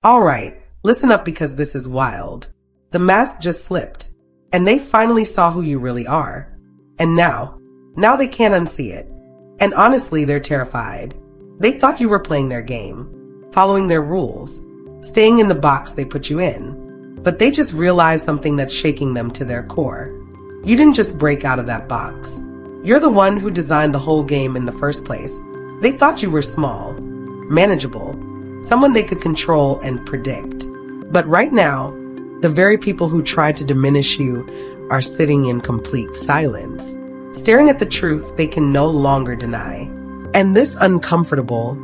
All right, listen up because this is wild. The mask just slipped, and they finally saw who you really are. And now they can't unsee it. And honestly, they're terrified. They thought you were playing their game, following their rules, staying in the box they put you in. But they just realized something that's shaking them to their core. You didn't just break out of that box. You're the one who designed the whole game in the first place. They thought you were small, manageable, someone they could control and predict. But right now, the very people who tried to diminish you are sitting in complete silence, staring at the truth they can no longer deny. And this uncomfortable,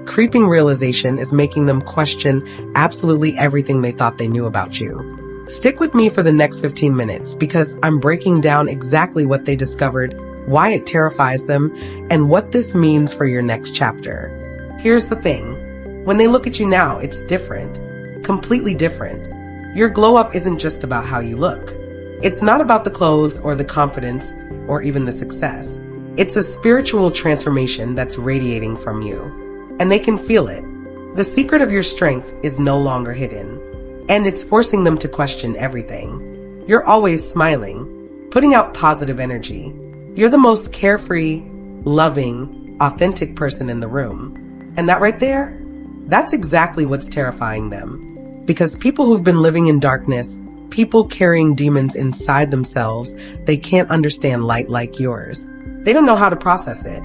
creeping realization is making them question absolutely everything they thought they knew about you. Stick with me for the next 15 minutes because I'm breaking down exactly what they discovered, why it terrifies them, and what this means for your next chapter. Here's the thing. When they look at you now, it's different. Completely different. Your glow up isn't just about how you look. It's not about the clothes or the confidence or even the success. It's a spiritual transformation that's radiating from you. And they can feel it. The secret of your strength is no longer hidden. And it's forcing them to question everything. You're always smiling, putting out positive energy. You're the most carefree, loving, authentic person in the room. And that right there, that's exactly what's terrifying them. Because people who've been living in darkness, people carrying demons inside themselves, they can't understand light like yours. They don't know how to process it.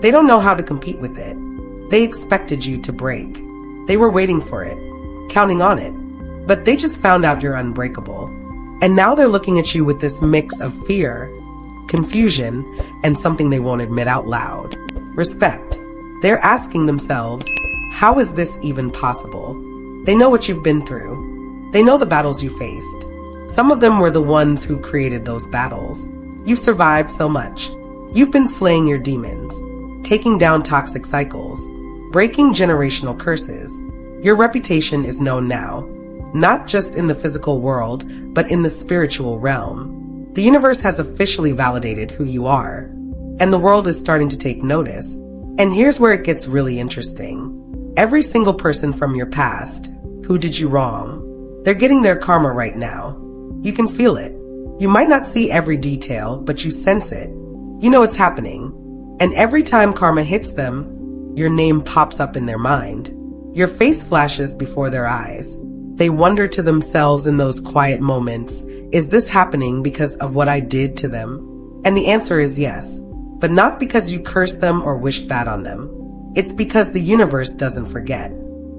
They don't know how to compete with it. They expected you to break. They were waiting for it, counting on it. But they just found out you're unbreakable. And now they're looking at you with this mix of fear, confusion, and something they won't admit out loud. Respect. They're asking themselves, how is this even possible? They know what you've been through. They know the battles you faced. Some of them were the ones who created those battles. You've survived so much. You've been slaying your demons, taking down toxic cycles, breaking generational curses. Your reputation is known now, not just in the physical world, but in the spiritual realm. The universe has officially validated who you are, and the world is starting to take notice. And here's where it gets really interesting. Every single person from your past who did you wrong, they're getting their karma right now. You can feel it. You might not see every detail, but you sense it. You know it's happening. And every time karma hits them, your name pops up in their mind. Your face flashes before their eyes. They wonder to themselves in those quiet moments, is this happening because of what I did to them? And the answer is yes, but not because you cursed them or wished bad on them. It's because the universe doesn't forget.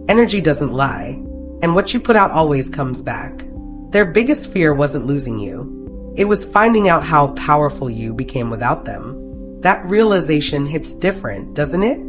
Energy doesn't lie, and what you put out always comes back. Their biggest fear wasn't losing you. It was finding out how powerful you became without them. That realization hits different, doesn't it?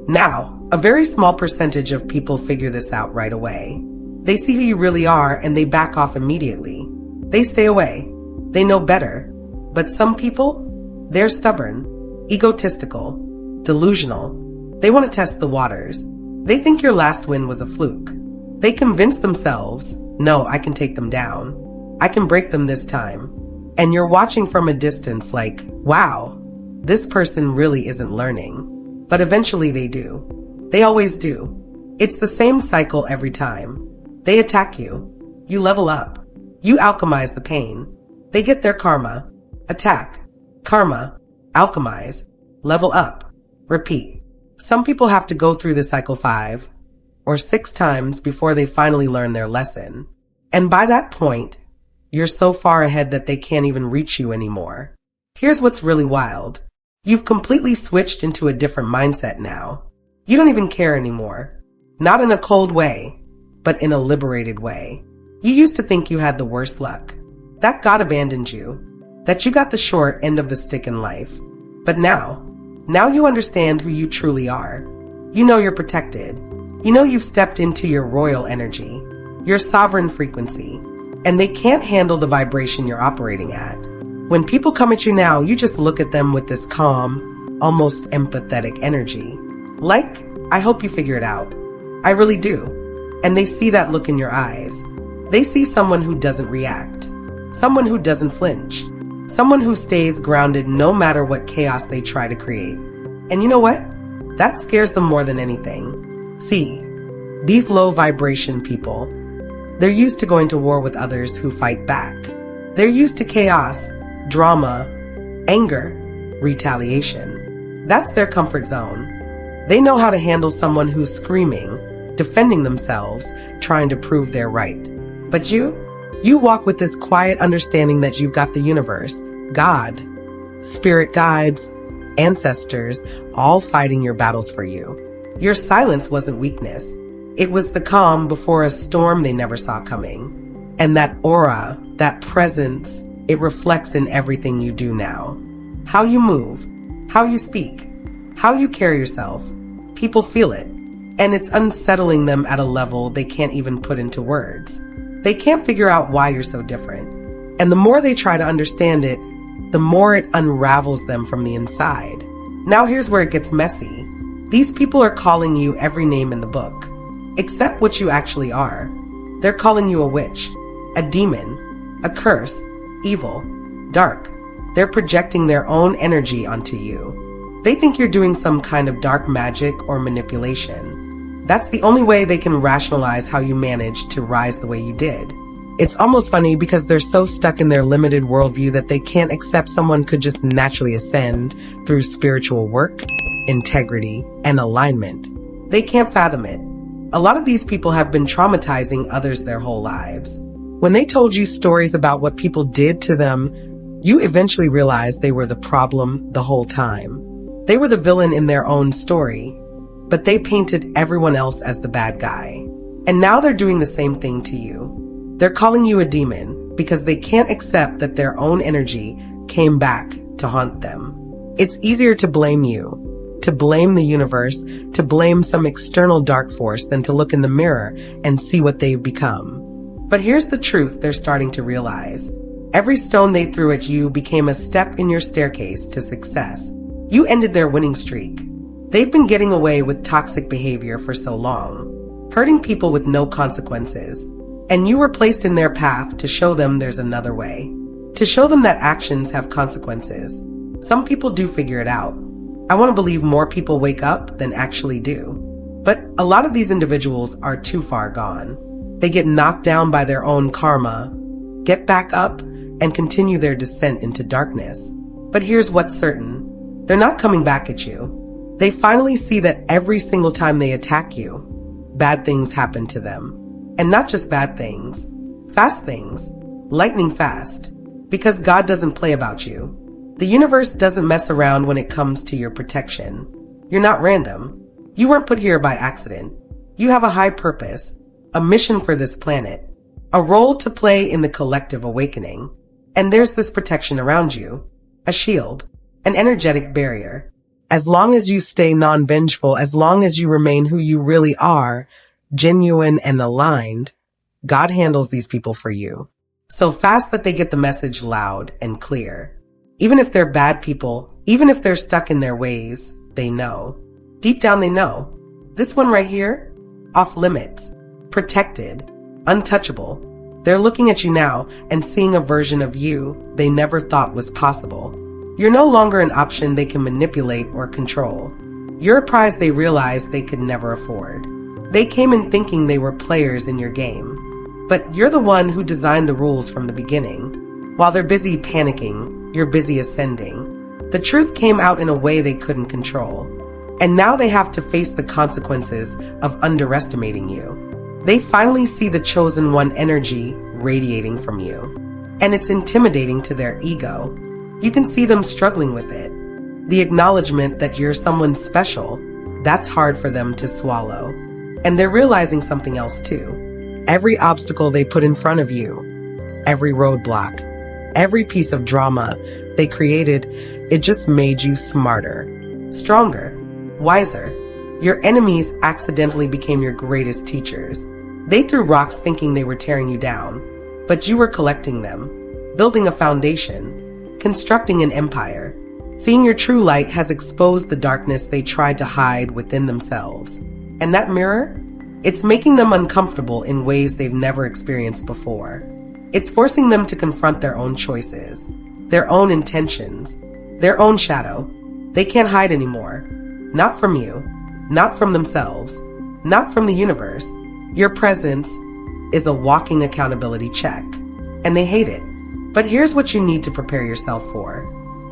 Now, a very small percentage of people figure this out right away. They see who you really are and they back off immediately. They stay away. They know better. But some people, they're stubborn, egotistical, delusional. They want to test the waters. They think your last win was a fluke. They convince themselves, no, I can take them down. I can break them this time. And you're watching from a distance like, wow, this person really isn't learning. But eventually they do. They always do. It's the same cycle every time. They attack you. You level up. You alchemize the pain. They get their karma. Attack. Karma. Alchemize. Level up. Repeat. Some people have to go through the cycle 5 or 6 times before they finally learn their lesson. And by that point, you're so far ahead that they can't even reach you anymore. Here's what's really wild. You've completely switched into a different mindset now. You don't even care anymore. Not in a cold way, but in a liberated way. You used to think you had the worst luck, that God abandoned you, that you got the short end of the stick in life. But now you understand who you truly are. You know you're protected. You know you've stepped into your royal energy, your sovereign frequency, and they can't handle the vibration you're operating at. When people come at you now, you just look at them with this calm, almost empathetic energy. Like, I hope you figure it out. I really do. And they see that look in your eyes. They see someone who doesn't react, someone who doesn't flinch, someone who stays grounded no matter what chaos they try to create. And you know what? That scares them more than anything. See, These low vibration people, they're used to going to war with others who fight back. They're used to chaos, drama, anger, retaliation. That's their comfort zone. They know how to handle someone who's screaming, defending themselves, trying to prove they're right. But you walk with this quiet understanding that you've got the universe, God, spirit guides, ancestors, all fighting your battles for you. Your silence wasn't weakness. It was the calm before a storm they never saw coming. And that aura, that presence, it reflects in everything you do now. How you move, how you speak, how you carry yourself. People feel it. And it's unsettling them at a level they can't even put into words. They can't figure out why you're so different. And the more they try to understand it, the more it unravels them from the inside. Now here's where it gets messy. These people are calling you every name in the book, except what you actually are. They're calling you a witch, a demon, a curse, evil, dark. They're projecting their own energy onto you. They think you're doing some kind of dark magic or manipulation. That's the only way they can rationalize how you managed to rise the way you did. It's almost funny because they're so stuck in their limited worldview that they can't accept someone could just naturally ascend through spiritual work, integrity, and alignment. They can't fathom it. A lot of these people have been traumatizing others their whole lives. When they told you stories about what people did to them, you eventually realized they were the problem the whole time. They were the villain in their own story, but they painted everyone else as the bad guy. And now they're doing the same thing to you. They're calling you a demon because they can't accept that their own energy came back to haunt them. It's easier to blame you, to blame the universe, to blame some external dark force than to look in the mirror and see what they've become. But here's the truth they're starting to realize. Every stone they threw at you became a step in your staircase to success. You ended their winning streak. They've been getting away with toxic behavior for so long, hurting people with no consequences. And you were placed in their path to show them there's another way, to show them that actions have consequences. Some people do figure it out. I want to believe more people wake up than actually do. But a lot of these individuals are too far gone. They get knocked down by their own karma, get back up, and continue their descent into darkness. But here's what's certain. They're not coming back at you. They finally see that every single time they attack you, bad things happen to them. And not just bad things, fast things, lightning fast, because God doesn't play about you. The universe doesn't mess around when it comes to your protection. You're not random. You weren't put here by accident. You have a high purpose, a mission for this planet, a role to play in the collective awakening. And there's this protection around you, a shield, an energetic barrier. As long as you stay non-vengeful, as long as you remain who you really are, genuine and aligned, God handles these people for you. So fast that they get the message loud and clear. Even if they're bad people, even if they're stuck in their ways, they know. Deep down they know. This one right here, off limits, protected, untouchable. They're looking at you now and seeing a version of you they never thought was possible. You're no longer an option they can manipulate or control. You're a prize they realized they could never afford. They came in thinking they were players in your game, but you're the one who designed the rules from the beginning. While they're busy panicking, you're busy ascending. The truth came out in a way they couldn't control, and now they have to face the consequences of underestimating you. They finally see the chosen one energy radiating from you, and it's intimidating to their ego. You can see them struggling with it. The acknowledgement that you're someone special, that's hard for them to swallow. And they're realizing something else too. Every obstacle they put in front of you, every roadblock, every piece of drama they created, it just made you smarter, stronger, wiser. Your enemies accidentally became your greatest teachers. They threw rocks thinking they were tearing you down, but you were collecting them, building a foundation, constructing an empire. Seeing your true light has exposed the darkness they tried to hide within themselves. And that mirror, it's making them uncomfortable in ways they've never experienced before. It's forcing them to confront their own choices, their own intentions, their own shadow. They can't hide anymore. Not from you, not from themselves. not from the universe. Your presence is a walking accountability check, and they hate it. But here's what you need to prepare yourself for.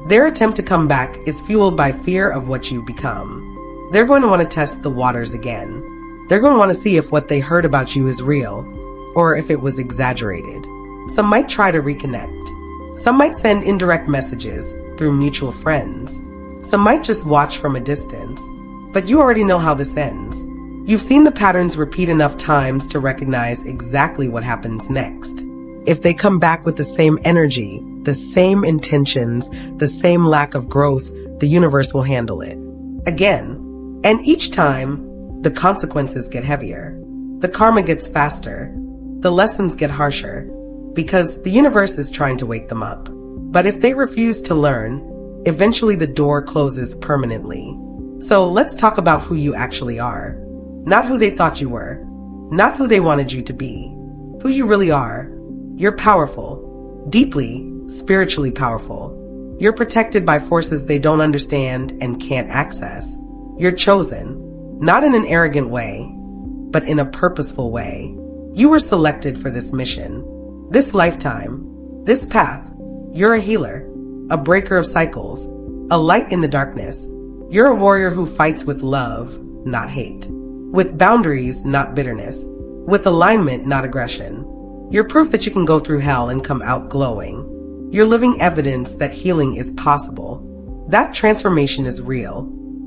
Their attempt to come back is fueled by fear of what you become. They're going to want to test the waters again. They're going to want to see if what they heard about you is real, or if it was exaggerated. Some might try to reconnect. Some might send indirect messages through mutual friends. Some might just watch from a distance. But you already know how this ends. You've seen the patterns repeat enough times to recognize exactly what happens next. If they come back with the same energy, the same intentions, the same lack of growth, the universe will handle it. Again. And each time, the consequences get heavier. The karma gets faster. The lessons get harsher. Because the universe is trying to wake them up. But if they refuse to learn, eventually the door closes permanently. So let's talk about who you actually are. Not who they thought you were. Not who they wanted you to be. Who you really are. You're powerful. Deeply, spiritually powerful. You're protected by forces they don't understand and can't access. You're chosen. Not in an arrogant way, but in a purposeful way. You were selected for this mission. This lifetime. This path. You're a healer. A breaker of cycles. A light in the darkness. You're a warrior who fights with love, not hate. With boundaries, not bitterness. With alignment, not aggression. You're proof that you can go through hell and come out glowing. You're living evidence that healing is possible. That transformation is real.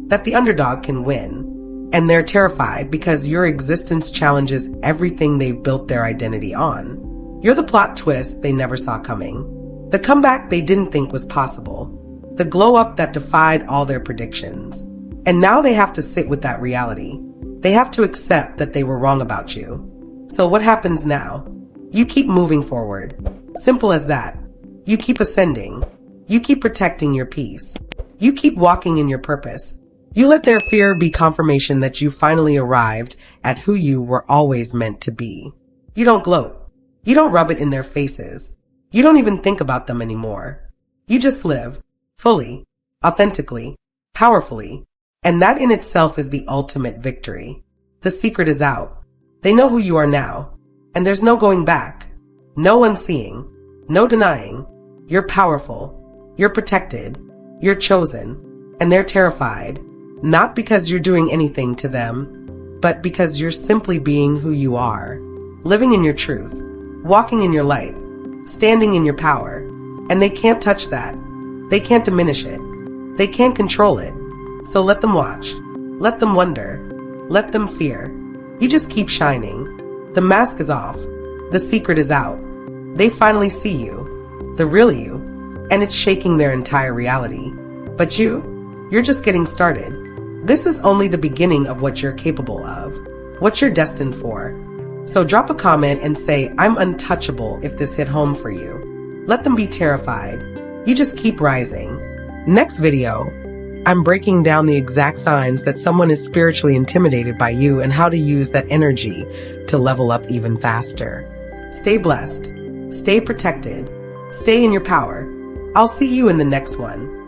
That the underdog can win. And they're terrified because your existence challenges everything they've built their identity on. You're the plot twist they never saw coming. The comeback they didn't think was possible. The glow up that defied all their predictions. And now they have to sit with that reality. They have to accept that they were wrong about you. So what happens now? You keep moving forward. Simple as that. You keep ascending. You keep protecting your peace. You keep walking in your purpose. You let their fear be confirmation that you finally arrived at who you were always meant to be. You don't gloat. You don't rub it in their faces. You don't even think about them anymore. You just live. Fully, authentically, powerfully, and that in itself is the ultimate victory. The secret is out. They know who you are now, and there's no going back, no unseeing, no denying. You're powerful, you're protected, you're chosen, and they're terrified, not because you're doing anything to them, but because you're simply being who you are, living in your truth, walking in your light, standing in your power, and they can't touch that. They can't diminish it. They can't control it. So let them watch. Let them wonder. Let them fear. You just keep shining. The mask is off. The secret is out. They finally see you. The real you. And it's shaking their entire reality. But you're just getting started. This is only the beginning of what you're capable of. What you're destined for. So drop a comment and say, I'm untouchable if this hit home for you. Let them be terrified. You just keep rising. Next video, I'm breaking down the exact signs that someone is spiritually intimidated by you and how to use that energy to level up even faster. Stay blessed. Stay protected. Stay in your power. I'll see you in the next one.